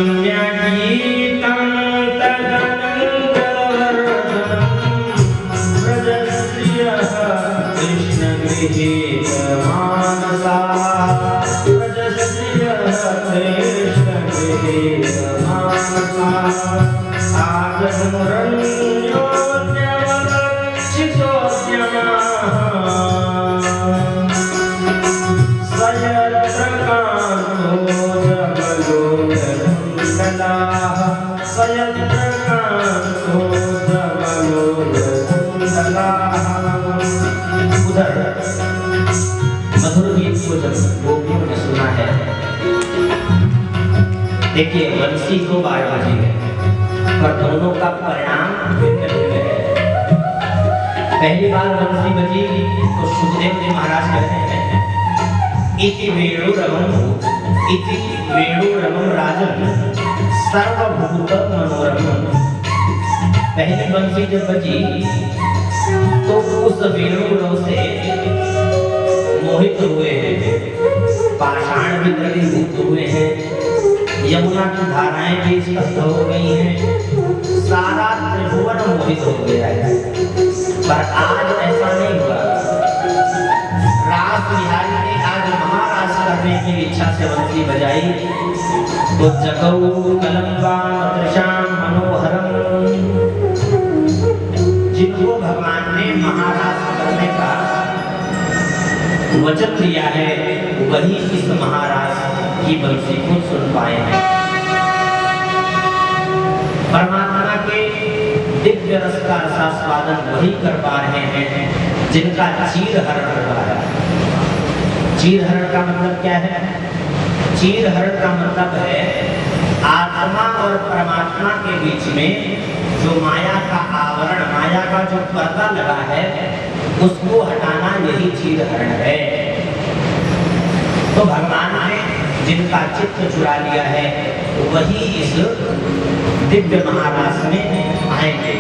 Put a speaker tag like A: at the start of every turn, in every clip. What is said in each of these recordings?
A: सम्यगीतं तदनन्तवर्धनं व्रजश्रियः कृष्णगृहीतमानसा व्रजश्रियः कृष्णगृहीतमानसा आगमरण्योद्यमलक्षितोद्यमाः उधर मधुर गीत को जब गोपियों ने सुना है, देखिए बंसी 2 बार बजी है पर दोनों का परिणाम भिन्न है। पहली बार बंसी बजी तो सुखदेव जी महाराज कहते हैं इति वेणुरमं राजन सर्वभूत मनोरमं। पहली बंसी जब बजी तो उस वेणु से मोहित हुए हैं, पाषाण भी द्रवीभूत हुए हैं, यमुना की धाराएं भी स्तब्ध हो गई हैं, सारा त्रिभुवन मोहित हो गया है। पर आज ऐसा नहीं हुआ। रास बिहारी ने आज महारास करने की इच्छा से बंसी बजाई तो जगौ कलम्बा मदृशाम मनोहरम। जिनको भगवान ने महारास करने का वचन दिया है वही इस महारास की बंसी को सुन पाए हैं। परमात्मा के दिव्य रस का रसास्वादन वही कर पा रहे हैं जिनका चीर हरण हुआ है। चीर हरण का मतलब क्या है? चीर हरण का मतलब है आत्मा और परमात्मा के बीच में जो माया का आवरण, माया का जो पर्दा लगा है उसको हटाना, यही चीर हरण है। तो भगवान ने जिनका चित्त चुरा लिया है वही इस दिव्य महारास में आएंगे।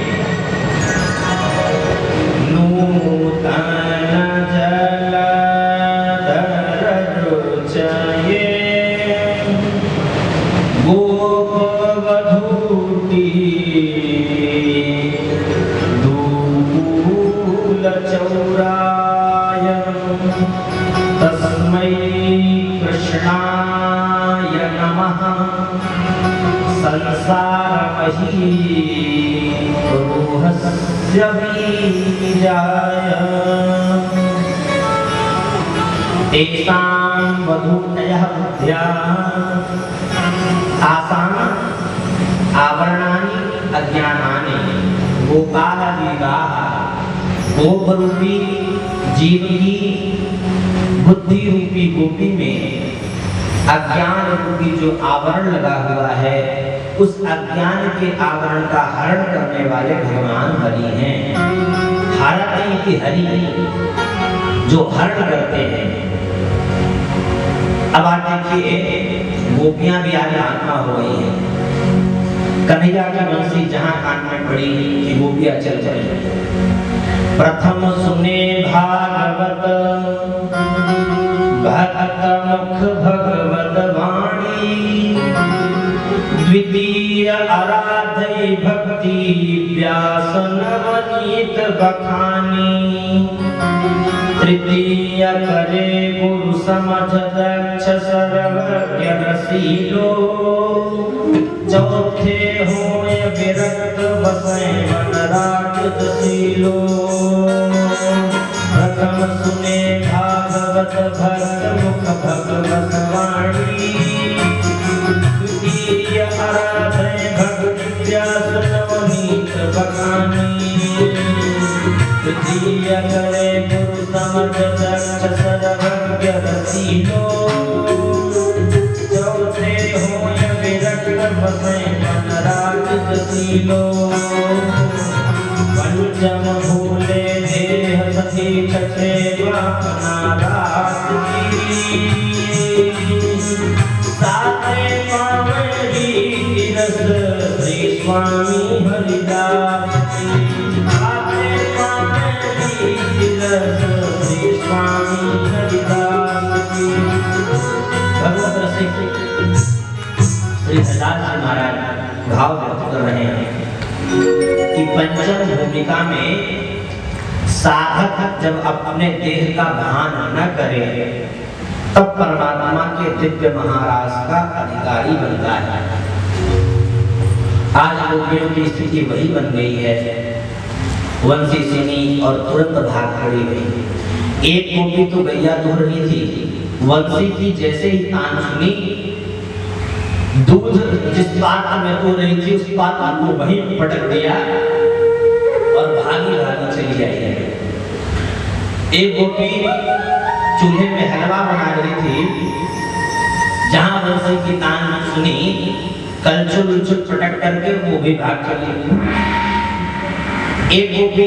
A: नूतन जलधर रुचये गोपवधूति दूलचौराय तस्मै कृष्णाय नमः। संसारमही रोहस्य बीजाय तेषां वधूतयः बुद्ध्या आसां आवरणानि अज्ञानानि गोपाः वीराः। गोप रूपी जीव की बुद्धि रूपी गोपी में अज्ञान रूपी जो आवरण लगा हुआ है उस अज्ञान के आवरण का हरण करने वाले भगवान हरि हैं। हरते इति हरि, जो हरण करते हैं। अब आप देखिए गोपियां भी आज आत्मा हो गई हैं। कन्हैया की बंसी जहां कान में पड़ी कि गोपियां चल चली। प्रथम सुने भागवत भक्त मुख भगवत वाणी, द्वितीय आराधय भक्ति व्यास नवनीत बखानी, तृतीय करे गुरु समझ दक्ष सर्वज्ञ रसीलो, चौथे होय विरक्त बसै मन राजशीलो। प्रथम सुने भागवत भक्त मुख भगवत वाणी, द्वितीय आराधय भक्ति व्यास नवनीत बखानी, तृतीय करे गुरु समझ दक्ष सर्वज्ञ रसीलो, चौथे होय विरक्त बसै मन राजशीलो। पंचम भूले देह सती छठे अपना रात की, सातवें पावनी रस श्री स्वामी हरिदास की, सातवें पावनी रस श्री स्वामी हरिदास की। भगवत रसिक श्री व्यासदास जी महाराज भाव व्यक्त कर रहे हैं कि पंचम भूमिका में साधक जब अपने देह का भान न करे तब परमात्मा के दिव्य महाराज का अधिकारी बनता है। आज गोपियों की स्थिति वही बन गई है। वंशी सुनी और तुरंत भाग खड़ी गई। एक गोपी तो गैया दूह रही थी, वंशी की जैसे ही तान सुनी, दूध जिस पात्र में दो रही थी उस पात्र को वहीं पटक दिया और भागी भागी चली आई। एक गोपी चूल्हे में हलवा बना रही थी, जहां वंशी की तान सुनी, कलछुल पटक करके वो भी भाग चली। एक गोपी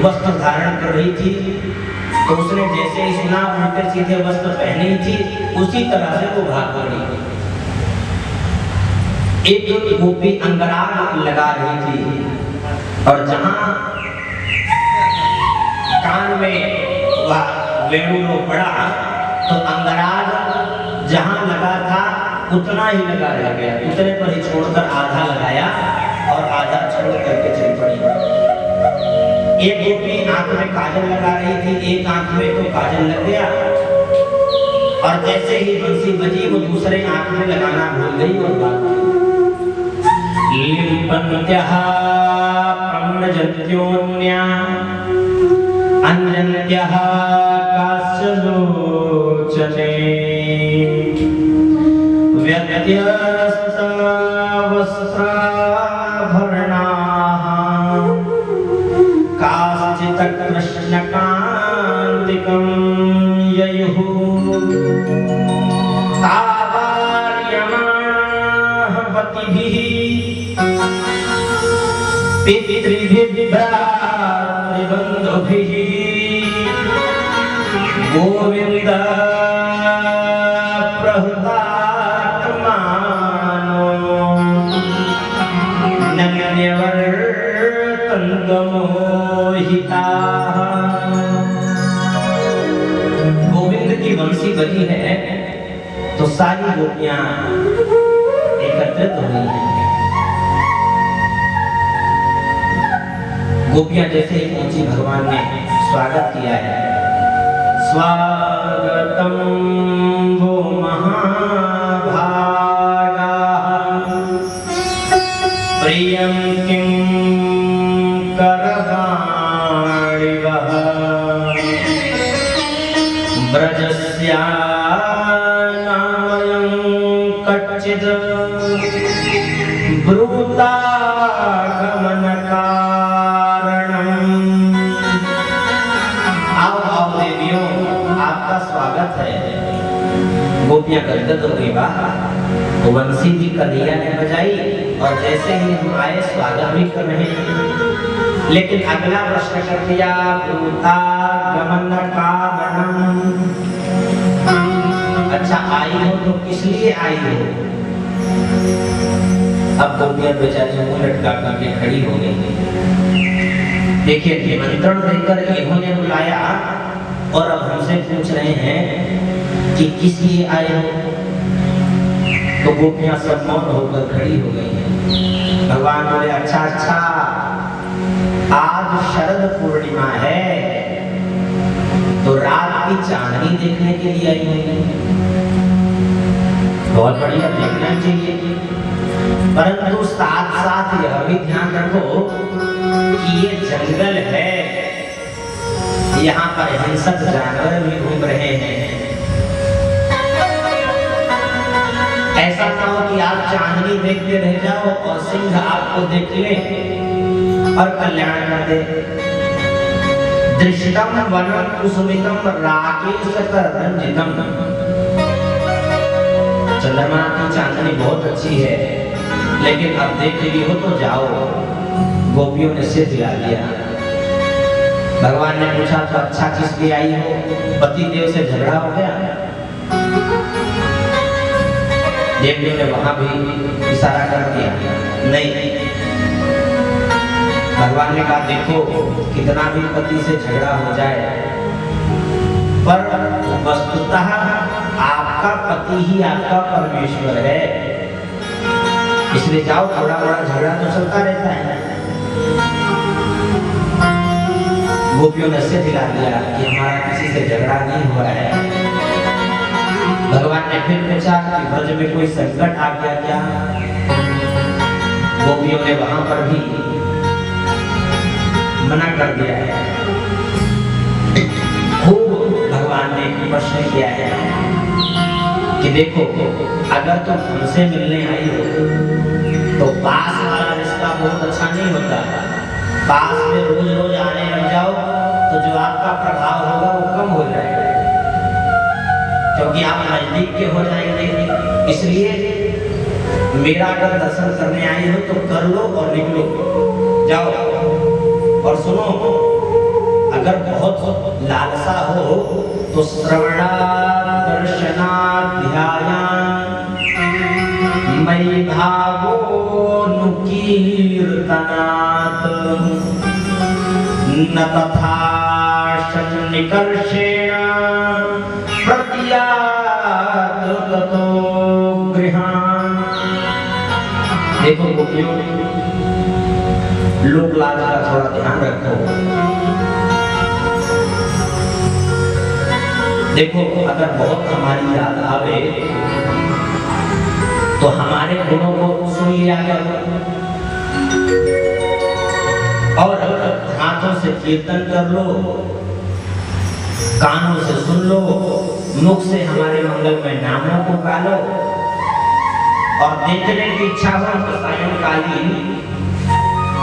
A: वस्त्र धारण कर रही थी, तो उसने जैसे ही सुना उल्टे सीधे वस्त्र पहनी थी, उसी तरह से वो भाग पड़ी। एक गोपी अंगराग लगा रही थी और जहां कान में वेणु पड़ा तो अंगराग जहां लगा था उतना ही लगा रह गया, उतने पर ही छोड़कर आधा लगाया और आधा छोड़ करके चल पड़ी। एक गोपी आंख में काजल लगा रही थी, एक आंख में तो काजल लग गया और जैसे ही बंसी बजी वो दूसरे आंख में लगाना भूल गई और भाग गई। लिम्पन्त्यः प्रम्नजन्त्योन्या अंजन्त्यः काश्चलोचने व्यत्यस्त वस्त्राभरणाः काश्चित् कृष्णकान्तिकं ययुः तावार्यमाणाः पतिभिः पितृभिर्भ्रातृबन्धुभिः गोविन्द प्रहृतात्मानो नन्यवर्तन्तमोहिताः। गोविंद की वंशी बनी है तो सारी गोपियां एकत्रित हो गई हैं। गोपियां जैसे ही पहुंची, भगवान ने स्वागत किया है। स्वागतम वो महाभागा प्रियं किं करवाणिवः ब्रजस्यानामयं कच्चित् ब्रूतागमनका। स्वागत है। गोपियां गदगद हो गई। तो वंशी जी कन्हैया ने बजाई और जैसे ही हम आए स्वागत भी कर रहे हैं, लेकिन अगला प्रश्न कर दिया गमन कारणम। अच्छा आई हो तो किस लिए आई हो? अब गोपियां बेचारी मुंह लटका करके खड़ी हो गई। देखिए निमंत्रण देकर इन्होंने बुलाया और अब हमसे पूछ रहे हैं कि किस लिए आए हो? तो गोपियां सब मौन होकर खड़ी हो गई हैं। भगवान बोले अच्छा अच्छा, आज शरद पूर्णिमा है तो रात की चांदनी देखने के लिए आई हुई है। बहुत बढ़िया, देखना चाहिए, परंतु साथ साथ यह भी ध्यान रखो कि ये जंगल है, यहाँ पर हिंसक जानवर भी घूम रहे हैं। ऐसा ना हो कि आप चांदनी देखते रह जाओ और सिंह आपको देख ले और कल्याण कर दे। दृष्टम वनम कुसुमितम राकेशकरंजितम। चंद्रमा की चांदनी बहुत अच्छी है, लेकिन अब देख ली हो तो जाओ। गोपियों ने सिर हिला दिया। भगवान ने पूछा तो अच्छा किस लिए आई हो? पति देव से झगड़ा हो गया? देवदेव ने वहां भी इशारा कर दिया नहीं। भगवान ने कहा देखो कितना भी पति से झगड़ा हो जाए, पर वस्तुतः आपका पति ही आपका परमेश्वर है। इसलिए जाओ, थोड़ा बड़ा झगड़ा तो चलता रहता है। गोपियों ने से दिला दिया कि हमारा किसी से झगड़ा नहीं हुआ है। भगवान ने फिर पूछा कि ब्रज में कोई संकट आ गया क्या? गोपियों ने वहां पर भी मना कर दिया है। खूब भगवान ने प्रश्न किया है कि देखो, अगर तुम हमसे मिलने आई हो तो पास वाला रिश्ता बहुत अच्छा नहीं होता। पास में रोज रोज आने लग जाओ तो जो आपका प्रभाव होगा वो कम हो जाएगा, क्योंकि आप नजदीक के हो जाएंगे। इसलिए मेरा अगर दर्शन करने आई हो तो कर लो और निकलो, जाओ। और सुनो, अगर बहुत लालसा हो तो श्रवणात् दर्शनात् ध्यायान् मयि भावो नुकीर्तनात् न तथा सन्निकर्षेण प्रत्यात् ततो गृहान्। देखो गोपियों, लोक लाज का थोड़ा ध्यान रखो। देखो, अगर बहुत हमारी याद आवे तो हमारे गुणों को सुन लिया करो और हाथों से कीर्तन कर लो, कानों से सुन लो, मुख से हमारे मंगलमय नामों को गालो। और देखने की इच्छा हो तो सायंकालीन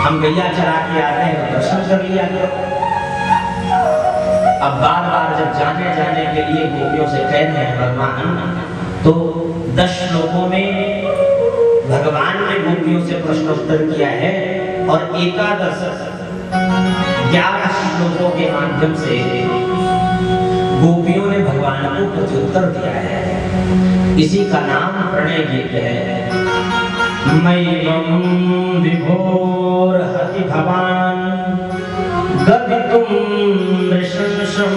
A: हम गैया चरा के आते हैं तो दर्शन कर लिया करो। अब बार बार जब जाने जाने के लिए गोपियों से कह रहे हैं भगवान, तो 10 श्लोकों में भगवान ने गोपियों से प्रश्नोत्तर किया है और 11 श्लोकों के माध्यम से गोपियों ने भगवान को प्रत्युत्तर दिया है। इसी का नाम प्रणय गीत है। मय्यं विभोर्हति भवान् गदितुं नृशंसं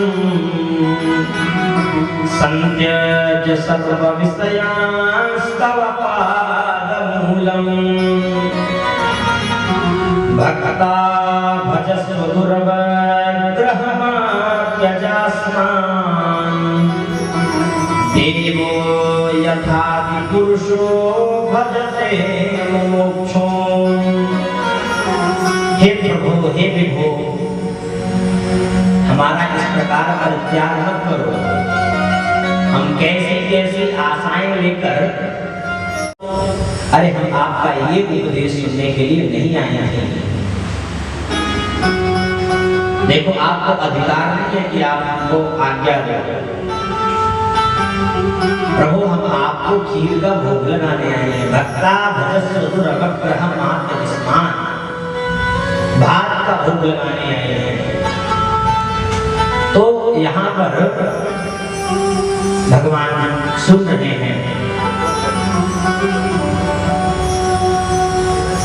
A: संत्यज्य सर्वविषयांस्तव पादमूलम् भक्ता भजस्व दुर्वग्रहमात्यजास्मान् देवो यथापि पुरुषो भजते मुमुक्षो। हे प्रभु, हे विभो, हमारा इस प्रकार परित्याग मत करो। हम कैसी कैसी आशाएं लेकर, अरे हम आपका ये उपदेश सुनने के लिए नहीं आए हैं। देखो, आपको अधिकार नहीं है कि आप हमको आज्ञा दो। प्रभु, हम आपको खीर का भोग लगाने आए हैं। भक्ता भजस्व दुर्वग्रहमात्यजास्मान्, भात का भोग लगाने आए हैं। तो यहाँ पर भगवान सुन रहे हैं।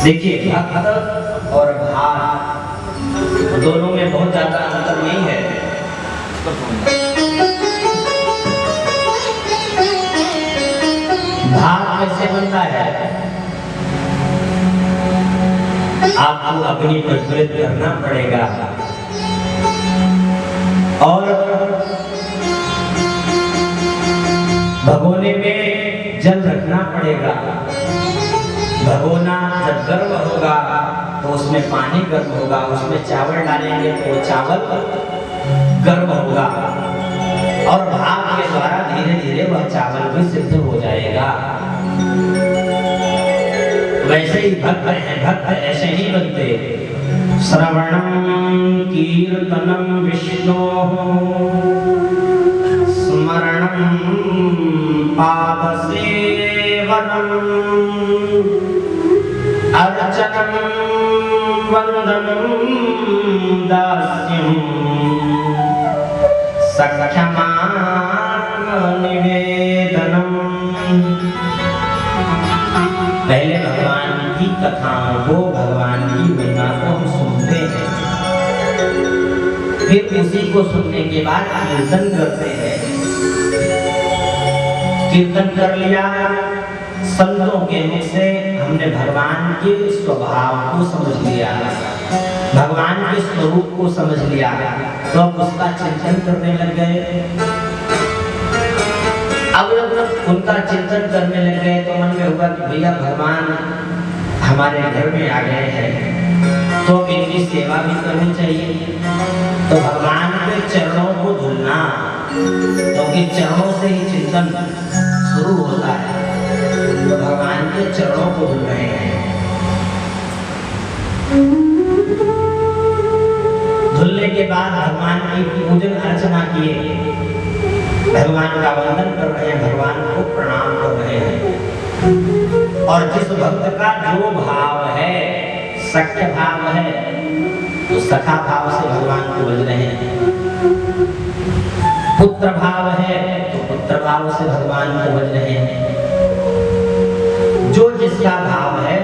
A: देखिए, भक्त और भात दोनों में बहुत ज्यादा अंतर नहीं है। भात कैसे बनता है? आपको अग्नि प्रज्वलित करना पड़ेगा और भगोने में जल रखना पड़ेगा। भगोना जब गर्म होगा तो उसमें पानी गर्म होगा, उसमें चावल डालेंगे तो चावल गर्म होगा और भाप के द्वारा धीरे धीरे वह चावल भी सिद्ध हो जाएगा। वैसे ही भक्त हैं, भक्त ऐसे ही बनते। श्रवणं कीर्तनं विष्णोः स्मरणं पादसेवनम् अर्चनं वन्दनं दास्यं सख्यमात्मनिवेदनम्। पहले भगवान की कथाओं को, भगवान की महिमा को हम सुनते हैं, फिर उसी को सुनने के बाद कीर्तन करते हैं। कीर्तन कर लिया संतों के मुख से हमने भगवान के स्वभाव को समझ लिया, भगवान के स्वरूप को समझ लिया, तो अब उसका चिंतन करने लग गए। अब जब उनका चिंतन करने लग गए तो मन में हुआ कि भैया भगवान हमारे घर में आ गए हैं तो इनकी सेवा भी करनी चाहिए। तो भगवान के चरणों को धुलना, क्योंकि चरणों से ही चिंतन शुरू होता है, तो भगवान के चरणों को धुल रहे हैं। धुलने के बाद भगवान की पूजन अर्चना किए, भगवान का वंदन कर रहे हैं, भगवान को प्रणाम कर रहे हैं। और जिस भक्त का जो भाव है, सख्य भाव है, तो सखा भाव से भगवान को भज रहे हैं। पुत्र भाव है तो पुत्र भाव से भगवान को भज रहे हैं। जो जिसका भाव है,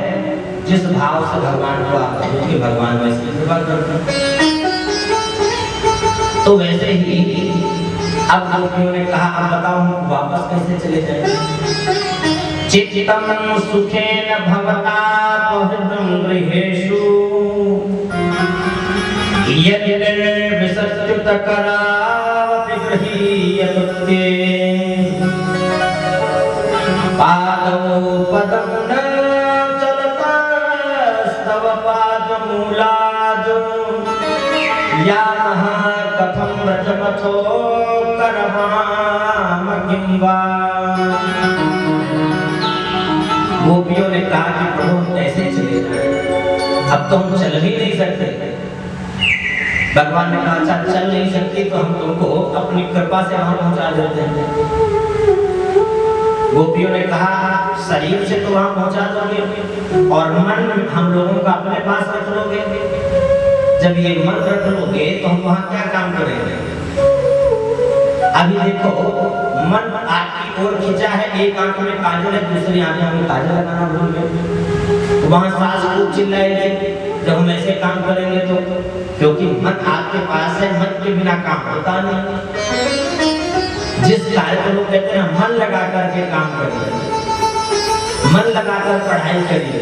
A: जिस भाव से भगवान को आप भजोगे, भगवान वैसे सेवा करते हैं। तो वैसे ही अब गोपियों ने कहा, अब बताओ हम वापस कैसे चले जाएं? चित्तम सुखेन भवता पहृदं गृहेषु यद् विसर्जित करावपि गृहीयते पादौ पदं न चलतस्तव पादमूलाद् यामः कथं व्रजमथो करवाम किं वा। गोपियों ने कहा कि प्रभु ऐसे चले जाएं, अब तो हम चल ही नहीं सकते। भगवान ने कहा अच्छा चल नहीं सकती तो हम तुमको अपनी कृपा से वहां पहुंचा देते हैं। गोपियों ने कहा शरीर से तो वहां पहुंचा दोगे और मन हम लोगों का अपने पास रख लोगे। जब ये मन रख लोगे तो हम वहां क्या काम करेंगे? अभी देखो मन आपकी ओर खींचा है, एक आंख में काजल है, दूसरी आंख में काजल लगाना भूल गए, तो वहां सास खूब चिल्लाएगी जब हम ऐसे काम करेंगे तो, क्योंकि मन आपके पास है, मन के बिना काम होता नहीं। जिस कार्य को लोग कहते हैं मन लगा करके काम करिए, मन लगाकर पढ़ाई करिए,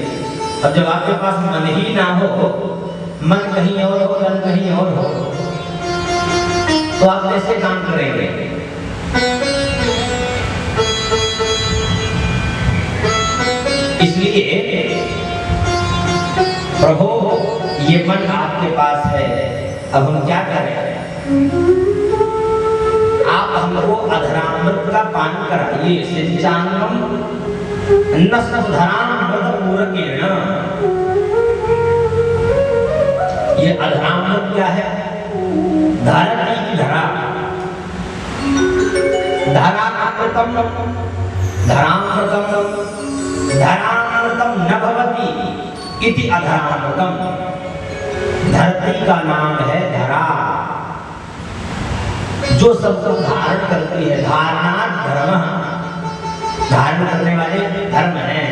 A: और जब आपके पास मन ही ना हो, मन कहीं और हो, मन कहीं और हो, तो आप कैसे काम करेंगे? इसलिए प्रभु ये मन आपके पास है, अब हम क्या करें? आप हमको अधरामृत का पान कराइए। सिंचानम नस्धरामृत पूरकेण। ये अधरामृत क्या है? धरती की धरा, धरामृतम धरामृतम धरामृतम न भवति इति अधरामृतम। धरती का नाम है धरा, जो सबको धारण करती है। धारणा धर्म, धारण करने वाले धर्म है।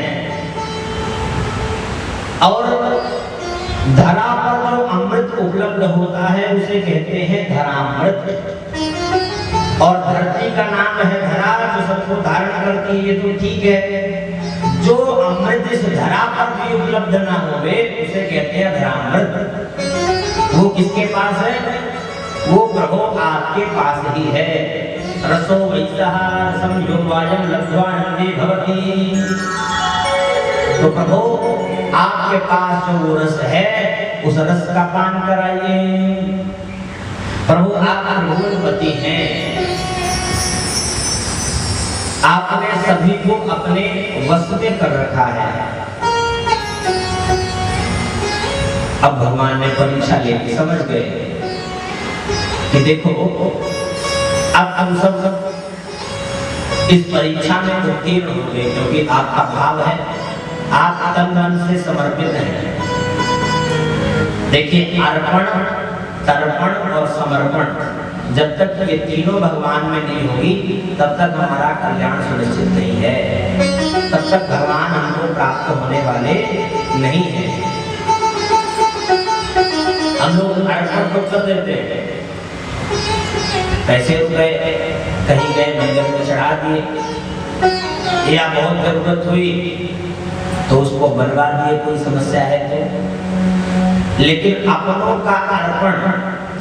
A: और धरा पर जो अमृत उपलब्ध होता है उसे कहते हैं धरामृत। और धरती का नाम है धरा, जो सबको धारण करती है, ये तो ठीक है। जो अमृत इस धरा पर भी उपलब्ध ना होवे उसे कहते हैं धरामृत। वो किसके पास है? वो प्रभु आपके पास ही है। रसो वैसः रसं यो वायं लब्ध्वा नन्दे भवति। तो प्रभु आपके पास जो रस है उस रस का पान कराइए। प्रभु आप भगवती हैं, आपने सभी को अपने वश में कर रखा है। अब भगवान ने परीक्षा लेके समझ गए कि देखो अब हम सब इस परीक्षा में उत्तीर्ण हो गए, क्योंकि आपका भाव है, आप तन मन से समर्पित हैं। देखिए अर्पण, तर्पण और समर्पण जब तक ये तीनों भगवान में नहीं होगी तब तक हमारा कल्याण सुनिश्चित नहीं है, तब तक भगवान हमको प्राप्त होने वाले नहीं है। हम लोग अर्पण तो कर देते हैं, पैसे रुपए कहीं गए मंदिर में चढ़ा दिए, या बहुत जरूरत हुई तो उसको बनवा दिए, कोई समस्या है तो। लेकिन अपनों का अर्पण,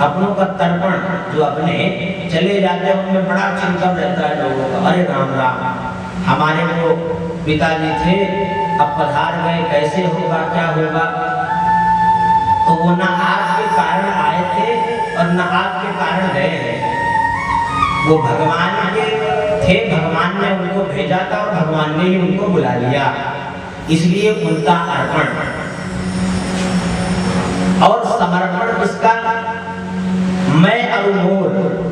A: अपनों का तर्पण जो अपने चले जाते हैं उनमें बड़ा चिंतन रहता है लोगों का। अरे राम राम, हमारे जो पिताजी थे अब पधार गए, कैसे होगा, क्या होगा। तो वो ना आपके कारण आए थे और ना आपके कारण गए हैं, वो भगवान के थे, भगवान ने उनको भेजा था और भगवान ने ही उनको बुला लिया, इसलिए उनका अर्पण और समर्पण इसका मैं और मोर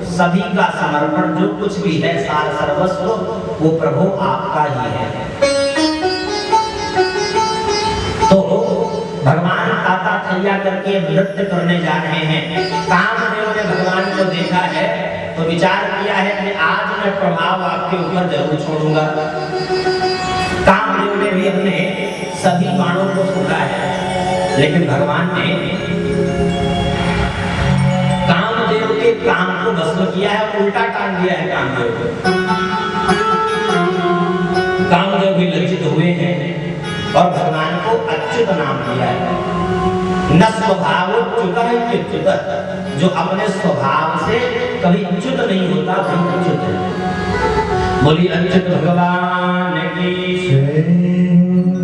A: सभी का समर्पण, जो कुछ भी है सार सर्वस्व वो प्रभु आपका ही है। तो भगवान ताता थैया करके नृत्य करने जा रहे हैं। कामदेव ने भगवान को देखा है तो विचार किया है कि आज मैं प्रभाव आपके ऊपर जरूर छोड़ूंगा। कामदेव ने भी अपने सभी बाणों को छोड़ा है, लेकिन भगवान ने कामदेव के काम को भस्म किया है, उल्टा टांग दिया है कामदेव को। कामदेव भी लज्जित हुए हैं और भगवान को अच्युत नाम दिया है। न स्वभावच्युत है अच्युत, जो अपने स्वभाव से कभी अच्युत नहीं होता वही अच्युत है। बोलिए अच्युत भगवान की।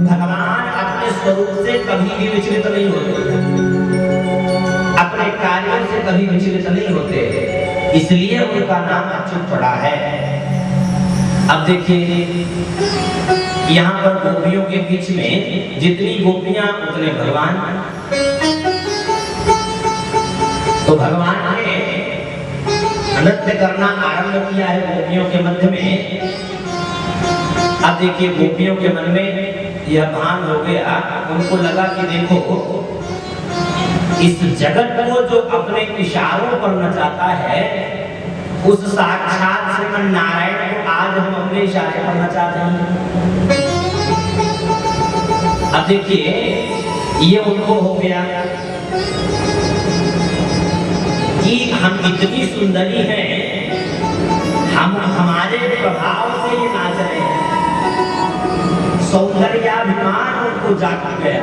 A: भगवान अपने स्वरूप से कभी भी विचलित नहीं होते, अपने कार्यों से कभी विचलित नहीं होते, इसलिए उनका नाम अच्युत पड़ा है। अब देखिए यहाँ पर गोपियों के बीच में जितनी गोपियां उतने भगवान। तो भगवान ने नृत्य करना आरंभ किया है गोपियों के मध्य में। अब देखिए गोपियों के मन में यह भान हो गया, उनको लगा कि देखो इस जगत को जो अपने इशारों पर नचाता है उस साक्षात श्रीमन नारायण को आज हम अपने इशारे पर नचाते हैं। अब देखिए ये उनको हो गया कि हम इतनी सुंदरी हैं, हम हमारे प्रभाव से ही नाच रहे हैं। सौंदर्याभिमान उनको जाग गया।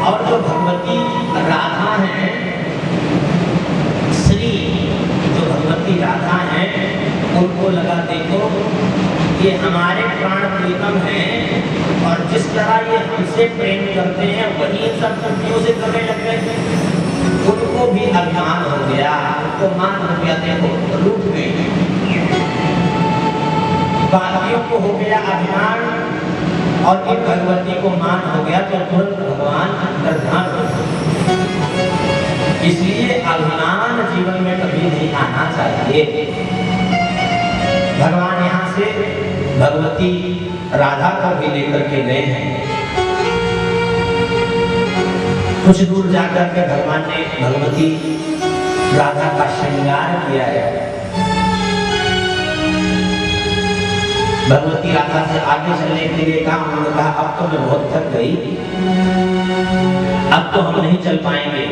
A: और जो भगवती राधा है, श्री जो भगवती राधा है, उनको लगा देखो ये हमारे प्राण प्रीतम हैं और जिस तरह ये हमसे प्रेम करते हैं वही सब गोपियों से करने लग गए। उनको भी अभिमान हो गया, उनको मान हो गया, देखो लूट गए। बाकियों को हो गया अभिमान और एक भगवती को मान हो गया तो तुरंत भगवान अंतर्धान हो गए। इसलिए अभिमान जीवन में कभी नहीं आना चाहिए। भगवान यहाँ से भगवती राधा को भी लेकर के गए हैं। कुछ दूर जाकर के भगवान ने भगवती राधा का श्रृंगार किया है। भगवती राधा से आगे चलने के लिए कहा, उन्होंने कहा अब तो मैं बहुत थक गई, अब तो हम नहीं चल पाएंगे।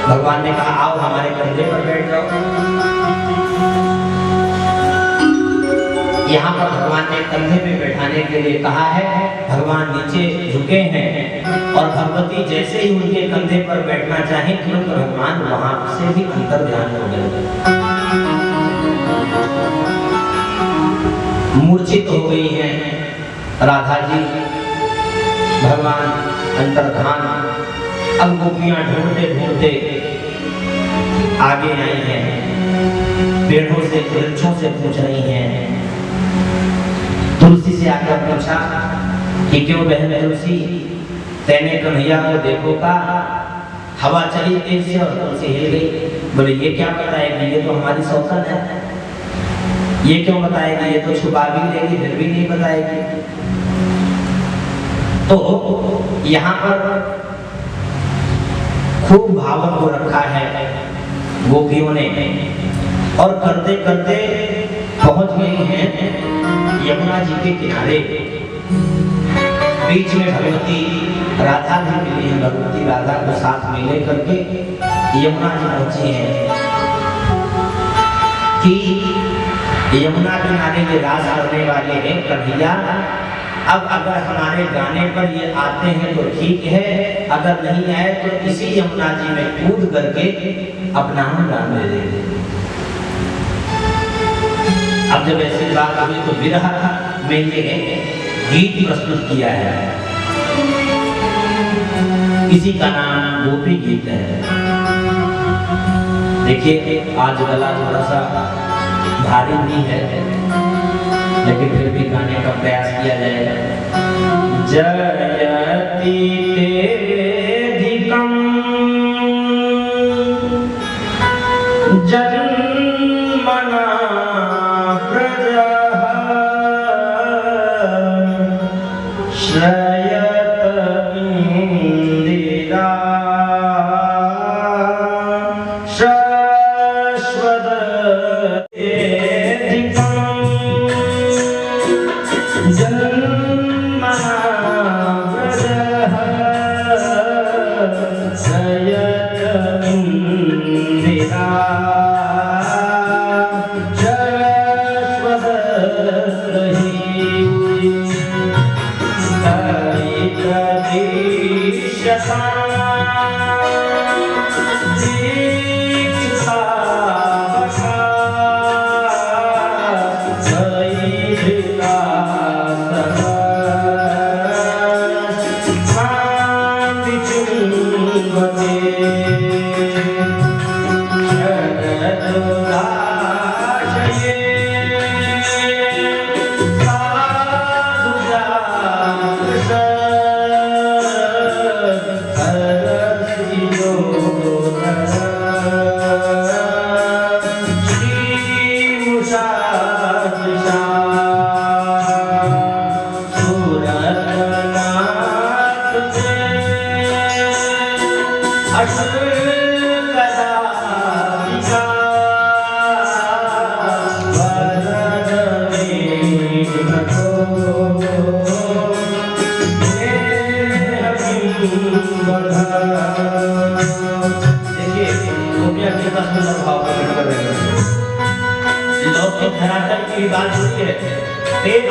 A: भगवान ने कहा आओ हमारे कंधे पर बैठ जाओ। यहाँ पर भगवान ने कंधे पे बैठाने के लिए कहा है। भगवान नीचे झुके हैं और भगवती जैसे ही उनके कंधे पर बैठना चाहे तुरंत भगवान वहां से भी अंतर ध्यान हो गए, मूर्छित हो गई हैं राधा जी। भगवान अंतर्धान। अब गोपियां ढूंढते ढूंढते आगे आई हैं, पेड़ों से वृक्षों से पूछ रही हैं। तुलसी से आकर पूछा कि क्यों बहन तुलसी, तेने कन्हैया को देखो का? हवा चली तेज से और तुलसी हिल गई। बोले ये क्या बताएगी, ये तो हमारी सौतन है, ये क्यों बताएगी, ये तो छुपा भी लेगी फिर भी नहीं बताएगी। तो यहाँ पर खूब भावों को रखा है गोपियों ने और करते करते पहुंच गई हैं यमुना जी के किनारे। बीच में भगवती राधा भी मिली है। भगवती राधा को साथ में लेकर के यमुना जी पहुंची हैं। कि यमुना किनारे के रास करने वाले हैं कन्हैया, अब अगर हमारे गाने पर ये आते हैं तो ठीक है, अगर नहीं आए तो इसी यमुना जी में कूद करके अपना गान दे देंगे। अब जब ऐसी बात हुई तो विरह में ये गीत प्रस्तुत किया है, इसी का नाम गोपी गीत है। देखिए आज गला थोड़ा सा भारी भी है, लेकिन फिर भी गाने का प्रयास किया जाएगा। जयति तेधिकं जन्मना प्रजः श्रयत इंदिरा शाश्वत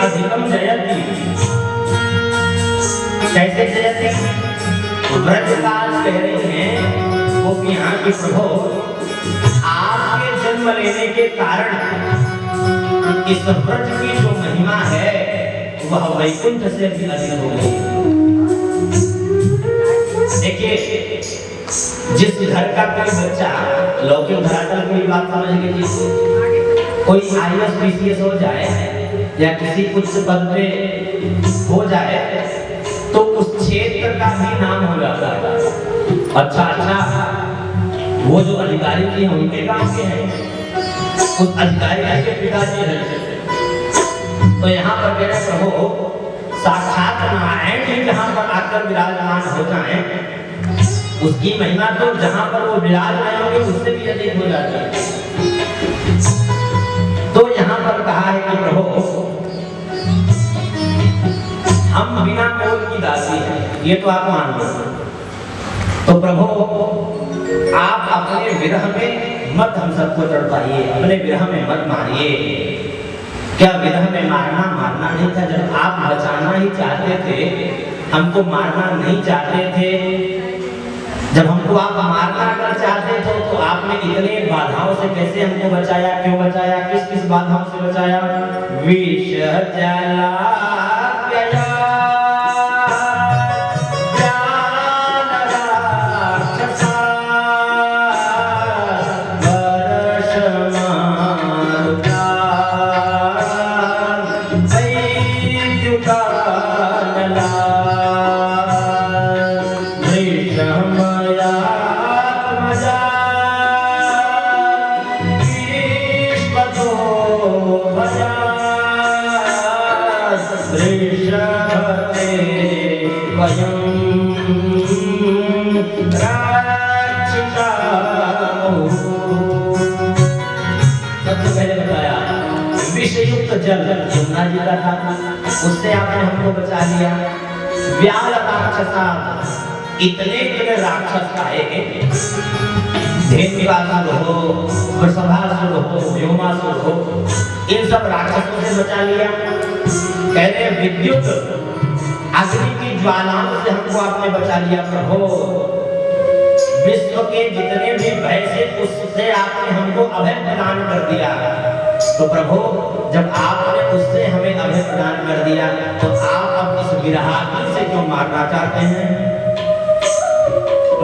A: अधिकम जयति, कैसे जयति? व्रजकाल कह रही हैं गोपियां कि प्रभु आपके जन्म लेने के कारण इस व्रज की जो महिमा है वह वैकुंठ से भी अधिक हो गई। देखिए जिस घर का कोई बच्चा लौकिक धरातल की बात समझ लीजिए, कोई IAS PCS हो जाए या किसी उच्च पद पे हो जाए तो उस क्षेत्र का भी नाम हो जाता है। अच्छा वो जो अधिकारी थे उनके गांव के हैं, उस अधिकारी के पिताजी हैं। तो यहाँ पर मेरे प्रभु साक्षात नारायण जी जहाँ पर आकर विराजमान हो जाएं, उसकी महिमा तो जहाँ पर वो विराजमान होंगे उससे भी अधिक हो जाती है। तो यहाँ पर कहा है कि प्रभु हम बिना मोल की दासी हैं, ये तो आप मान लो। तो प्रभु आप अपने विरह में मत हम सबको तड़पाइए, अपने विरह में मत मारिए। क्या विरह में मारना नहीं था? जब आप बचाना ही चाहते थे, हमको मारना नहीं चाहते थे। जब हमको आप मारना अगर चाहते थे तो आपने इतने बाधाओं से कैसे हमको बचाया? क्यों बचाया? किस किस बाधाओं से बचाया? विष जला जल यमुना जी का था, उससे आपने हमको बचा लिया। व्याल राक्षसा इतने इतने राक्षस आए, धेनुकासुर हो, वृषभासुर हो, व्योमासुर हो, इन सब राक्षसों से बचा लिया। कहते विद्युत अग्नि की ज्वालाओं से हमको आपने बचा लिया प्रभु। विश्व के जितने भी भय से उससे आपने हमको अभय प्रदान कर दिया। तो प्रभु जब आपने उससे हमें अभय प्रदान कर दिया तो आप अब इस विरहाग्नि से क्यों मारना चाहते हैं?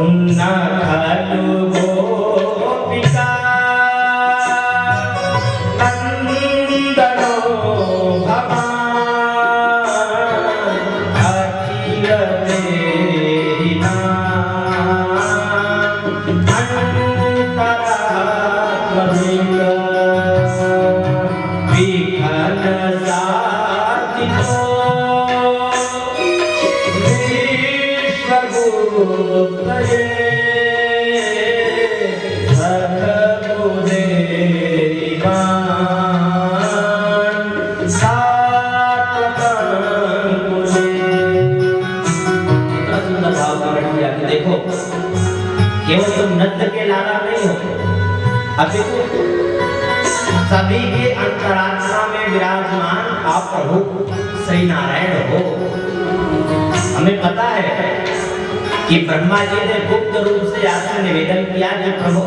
A: न खलु गोपिका नंदनो भवान अखिल देहिना केवल तुम नृत्य के लाला नहीं हो, अभी सभी के अंतरात्मा में विराजमान आप प्रभु श्री नारायण हो। हमें पता है कि ब्रह्मा जी ने गुप्त रूप से आपसे निवेदन किया कि प्रभु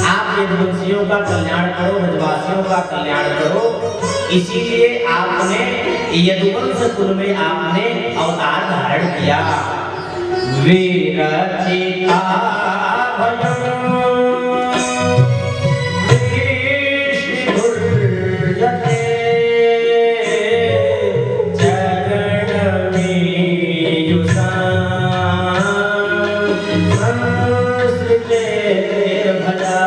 A: आप यदुवंशियों का कल्याण करो, ब्रजवासियों का कल्याण करो, इसीलिए आपने यदुवंश कुल में आपने अवतार धारण किया। विरचिता भयं विष्णुर्यते चरणमीयुषा संस्कृते भजा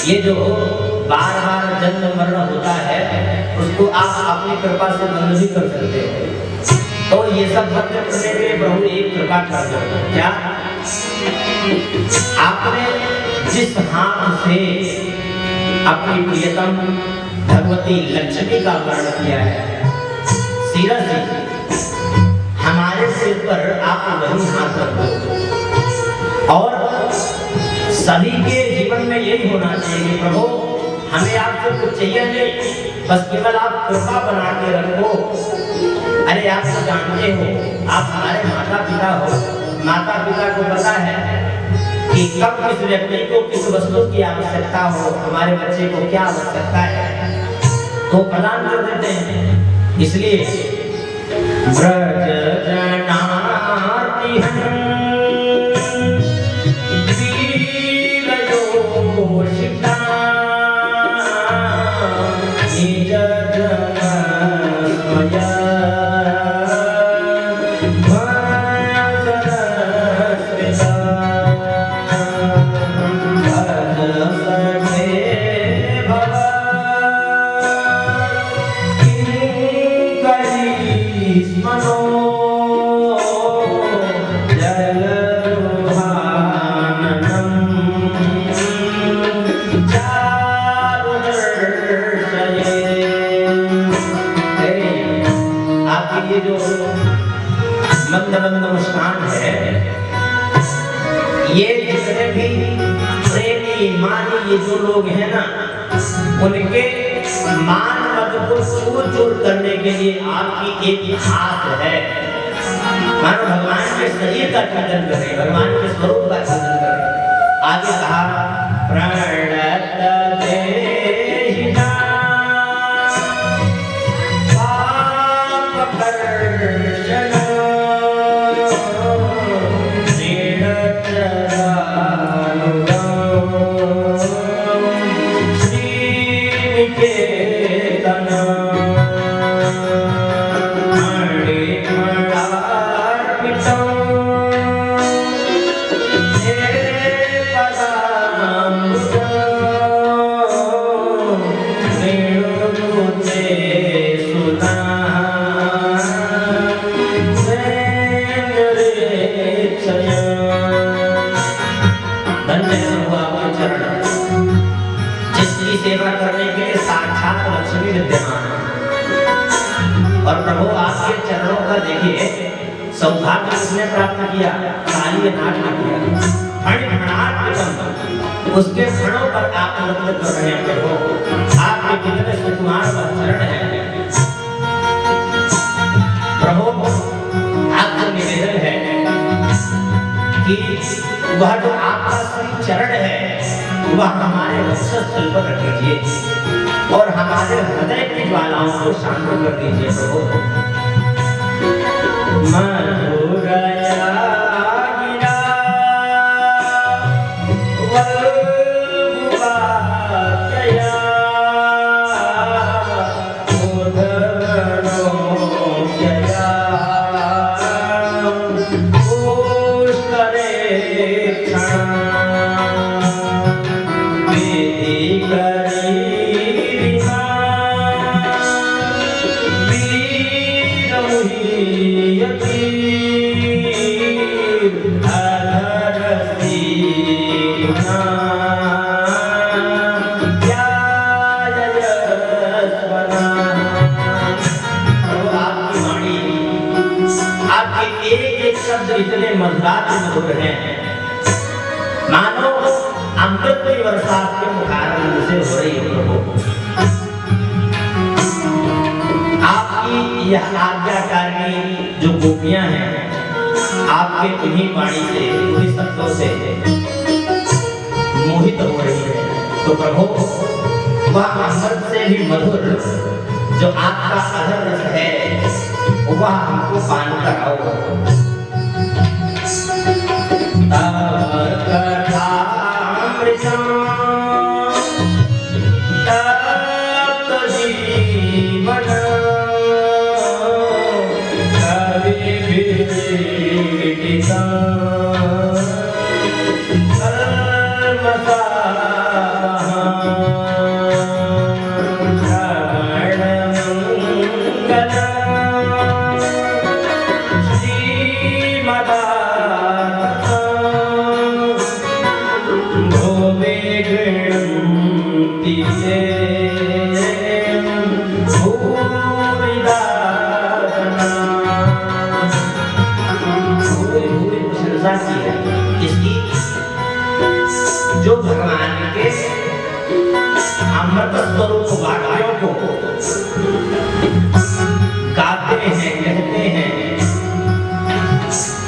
A: ये जो बार बार जन्म मरण होता है उसको आप अपनी कृपा से बंद भी कर सकते हो। तो ये सब बंद करने के लिए प्रभु एक कृपा कर दो। क्या आपने जिस हाथ से अपनी प्रियतम भगवती लक्ष्मी का वर्णन किया है, सीरस जी हमारे सिर पर आप वही हाथ रख दो। और सभी के जीवन में यही होना चाहिए कि प्रभु हमें आपसे कुछ चाहिए नहीं, बस केवल आप कृपा बना के रखो। अरे आप तो जानते हो, आप हमारे माता पिता हो, माता पिता को पता है कि कब किस व्यक्ति को किस वस्तु की आवश्यकता हो, हमारे बच्चे को क्या आवश्यकता है तो प्रदान कर देते हैं। इसलिए ब्रज जनार्ति नमस्कार है। ये जितने भी प्रेमी मानी ये जो लोग हैं ना, उनके मान मत को चूर चूर करने के लिए आपकी एक हाथ है। मानो भगवान के शरीर का चिंतन करें, भगवान के स्वरूप का चिंतन करें। आगे कहा प्रणत देहिना पापकर्षण देखिए सौभाग्य किसने प्राप्त किया? कालीनाथ ने किया। उसके फणों पर आप नृत्य कर रहे हैं प्रभु। आपके कितने सुकुमार व चरण हैं प्रभु। आपसे निवेदन है कि वह जो आपका श्री चरण है वह हमारे वक्षस्थल पर रख दीजिए और हमारे हृदय की ज्वालाओं को शांत कर दीजिए प्रभु। मधुरया गिरा वल्गुवाक्यया उद्धरणोक्यया पुष्करे क्षणा इतने मधुरात मधुर हैं मानो अमृत की वर्षा के मुखारविंद से हो रही है प्रभु। आपकी यह आज्ञाकारी जो गोपियां हैं आपके उन्हीं वाणी से उन्हीं शब्दों से मोहित हो रही है। तो प्रभु वह अमृत से भी मधुर जो आपका अधर रस है वह हमको पान कराओ। जो भगवान के अमृत स्वरूप वाक्यों को गाते हैं कहते हैं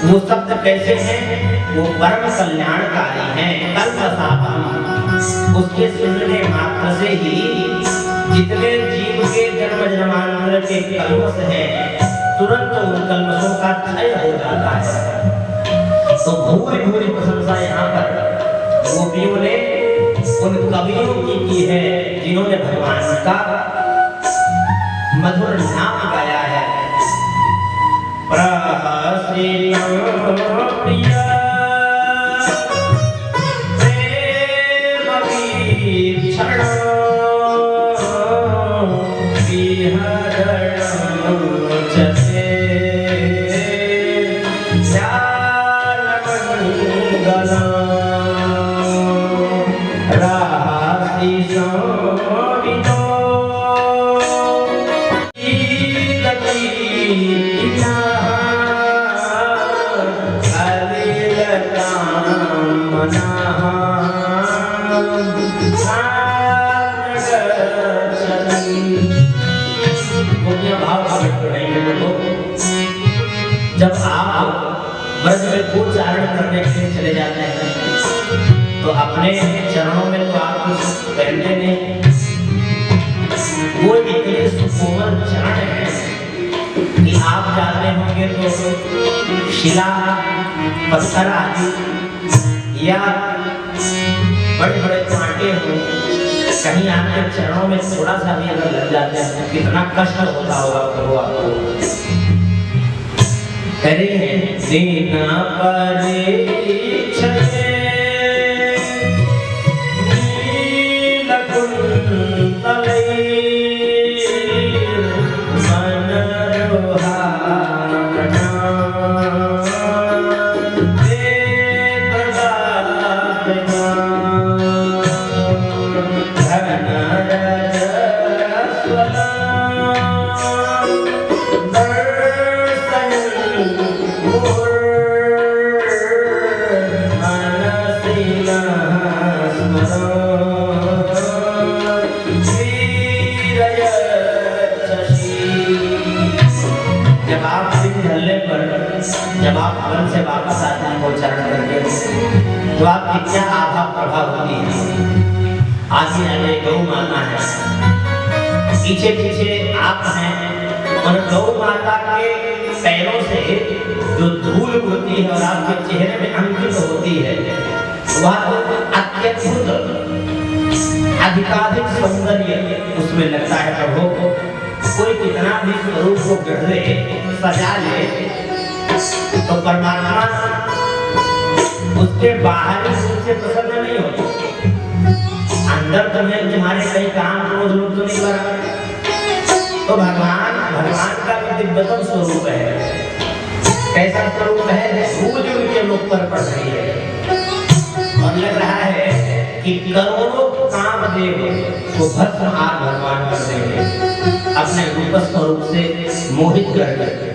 A: वो शब्द कैसे हैं? वो परम कल्याणकारी हैं। कल्पसापम उसके सुनने मात्र से ही जितने जीव के जन्म जन्मांतर के कल्मष हैं तुरंत उन कल्मषों का क्षय हो जाता है। तो भूरी भूरी प्रशंसा यहाँ पर गोपियों ने उन कवियों की है जिन्होंने भगवान का मधुर नाम गाया है। जब आप ब्रज में गोचारण करने के लिए चले जाते हैं तो अपने चरणों में तो आप कुछ पहनते नहीं। वो इतने सुकोमल चरण हैं कि आप जाते होंगे तो शिला पत्थर आदि या बड़े बड़े कांटे हो कहीं आपके चरणों में थोड़ा सा भी अगर लग जाते हैं तो कितना कष्ट होता होगा प्रभु आपको। कह रही है देना परीक्षे ढलने पर जब आप वन से वापस आते हैं गोचरण करके, तो आपकी क्या आभा प्रभाव होती है। आगे आगे गौ माता है, पीछे पीछे आप हैं, और गौ माता के पैरों से जो धूल उड़ती है और आपके चेहरे में अंकित होती है, वह अत्यद्भुत अधिकाधिक सौंदर्य उसमें लगता है। प्रभु को कोई कितना भी स्वरूप को गढ़ ले, सजा ले, तो परमात्मा उसके बाहरी रूप से प्रसन्न नहीं होता। अंदर तुम्हें तुम्हारे कई काम क्रोध रूप तो नहीं बना, तो भगवान का भी दिव्यतम स्वरूप है। कैसा स्वरूप है? सूरज उनके मुख पर पड़ रही है और लग रहा है कि करोड़ों कामदेव को भस्म हार भगवान कर देंगे अपने रूप स्वरूप से मोहित करके।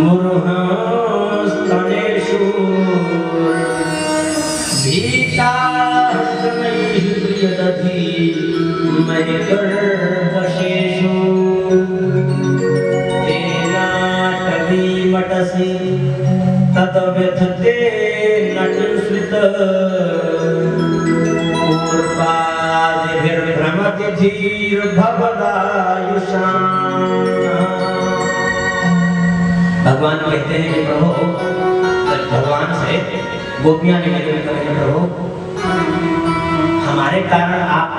A: मुरुहस्तनेषु भीतास्तनैः प्रियदधि मयि गर्भशेषु तेनाटवीमटसि तद्व्यथते नटस्मित पूर्वादिभिर्भ्रमति धीर्भवदायुषाम्। भगवान कहते हैं कि प्रभु, भगवान से गोपियां निवेदन करें, प्रभु हमारे कारण आप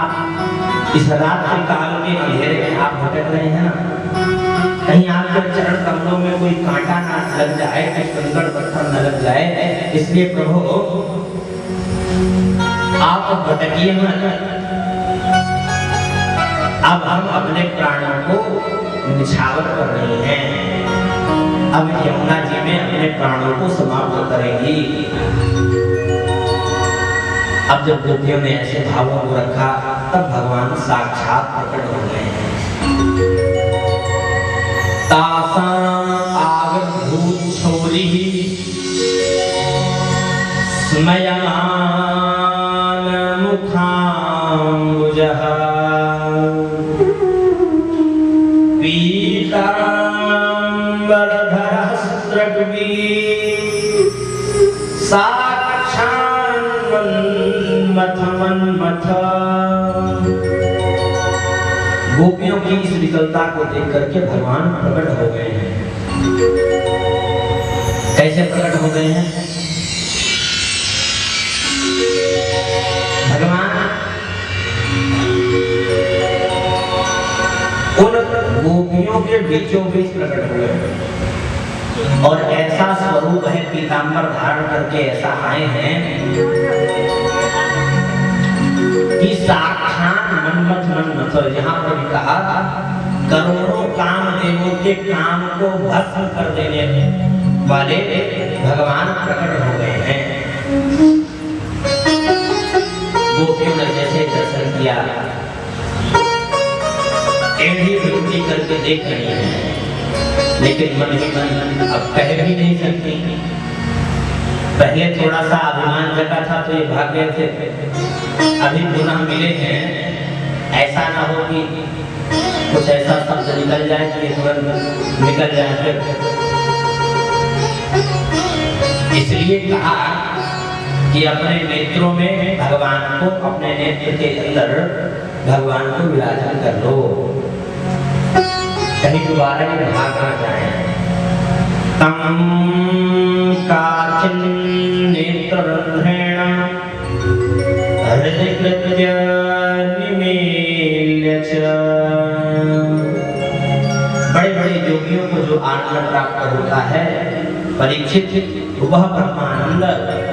A: इस रात्रि काल के अंधेरे में आप भटक रहे हैं ना, कहीं आपके चरण कमलों में कोई कांटा ना लग जाए, कोई कंकड़ पत्थर न लग जाए, इसलिए प्रभु आप भटकिए मत। अब हम अपने प्राणों को निछावर कर रहे हैं, अब यमुना जी में अपने प्राणों को समाप्त करेंगी। अब जब गोपियों ने ऐसे भावों को रखा, तब भगवान साक्षात प्रकट हो गए हैं। तासां आविर्भूत छोरी स्मयमान मुखाम्बुजः पीताम्बरधरः स्रग्वी साक्षान्मन्मथ। गोपियों की इस विकलता को देख करके भगवान प्रकट हो गए हैं। कैसे प्रकट हो गए हैं? भगवान उन गोपियों के बीचों बीच प्रकट हुए और ऐसा स्वरूप है, पीतांबर धारण करके ऐसा आए हैं कि साक्षात मन्मथ। यहाँ पर कहा करोड़ों कामदेवों के काम को भस्म कर देने वाले भगवान प्रकट हो गए हैं। गोपियों ने जैसे दर्शन किया, एड़ी विनती करके देख रही है, लेकिन मन ही मन अब कह भी नहीं सकती। पहले थोड़ा सा अभिमान जगा था तो ये भाग गए थे, अभी पुनः मिले हैं, ऐसा ना हो कि कुछ ऐसा शब्द निकल जाए कि तुरंत निकल जाए। फिर इसलिए कहा कि अपने नेत्रों में भगवान को, अपने नेत्र के अंदर भगवान को विराजमान कर लो, कहीं दोबारा ये भाग ना जाए। तम काचिन नेत्ररंध्रेण हृदयकृत्य निमील्य च। बड़े-बड़े योगियों को जो आनंद प्राप्त होता है, परीक्षित वह ब्रह्मानंद,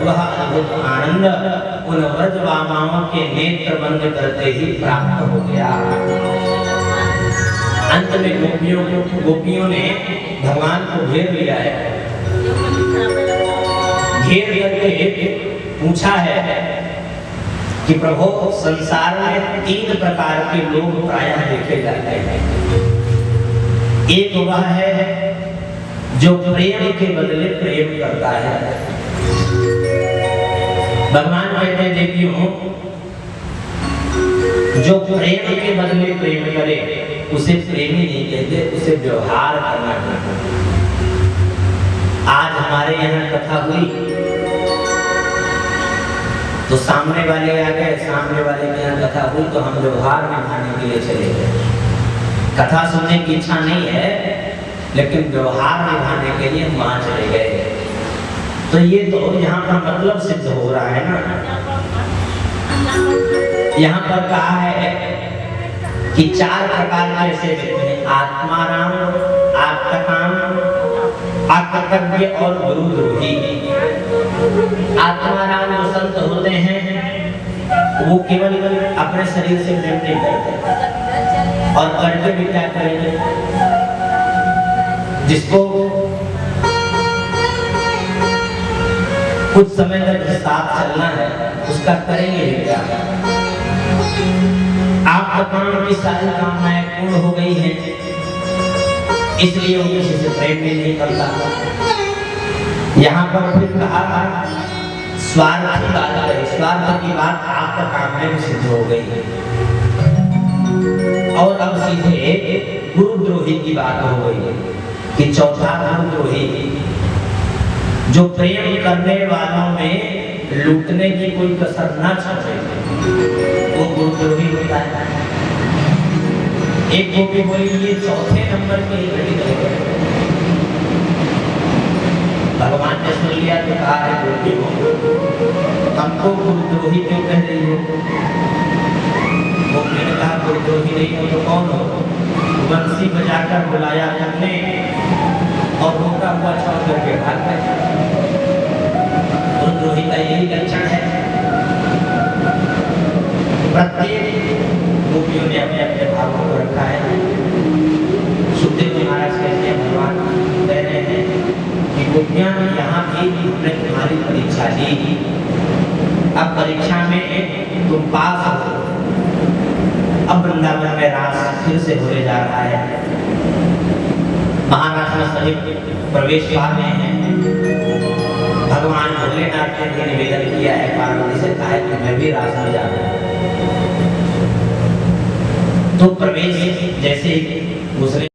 A: वह अद्भुत आनंद उन व्रजवामाओं के नेत्र बंद करते ही प्राप्त हो गया। अंत में गोपियों ने भगवान को घेर लिया है, घेर करके पूछा है कि प्रभु संसार में 3 प्रकार के लोग प्रायः देखे जाते हैं। एक वह है जो प्रेम के बदले प्रेम करता है। भगवान कहते हैं देवियों, जो प्रेम के बदले प्रेम करे उसे प्रेमी नहीं कहते, उसे व्यवहार करना कहते। आज हमारे यहाँ कथा हुई तो सामने वाले आ गए, सामने वाले के यहाँ कथा हुई तो हम व्यवहार निभाने के लिए चले गए। कथा सुनने की इच्छा नहीं है, लेकिन व्यवहार निभाने के लिए हम वहां चले गए। तो ये तो यहाँ पर मतलब सिद्ध हो रहा है ना। यहाँ पर कहा है कि 4 प्रकार के ऐसे व्यक्ति हैं, आत्माराम, आत्मकाम, आत्मज्ञ और गुरुद्रोही। आत्माराम जो संत होते हैं वो केवल अपने शरीर से प्रेम नहीं करते और करके भी क्या करेंगे, जिसको कुछ समय तक साथ चलना है उसका करेंगे क्या। आपका काम की सारी कामनाएं पूर्ण हो गई है, इसलिए वो किसी से प्रेम भी नहीं करता। यहाँ पर फिर कहा स्वार्थ की बात करी, स्वार्थ की बात आपका काम में सिद्ध हो गई। और अब सीधे गुरुद्रोही की बात हो गई कि चौथा गुरुद्रोही जो प्रेम करने वालों में लूटने की कोई कसर ना छोड़े वो गुरुद्रोही होता है। एक गोपी बोली ये चौथे नंबर के ही घड़ी है। भगवान ने सुन लिया तो कहा है गोपी को हमको गुरुद्रोही क्यों कह रही हो? गोपी ने कहा गुरुद्रोही नहीं हो तो कौन हो? बंसी बजाकर बुलाया हमने और रोका हुआ छोड़ करके भाग गए। गुरुद्रोही का यही लक्षण है। प्रत्येक गोपियों ने अपने अपने भावों को रखा है। सुखदेव महाराज कहते हैं भगवान कह रहे हैं कि गोपियां यहाँ भी हमने तुम्हारी परीक्षा ली, अब परीक्षा में तुम पास हो। अब वृंदावन में रास फिर से होने जा रहा है। महाराज में सभी प्रवेश पा रहे हैं। भगवान भोलेनाथ ने भी निवेदन किया है पार्वती से, कहा कि मैं भी रास में जाऊं। तो प्रवेश जैसे दूसरे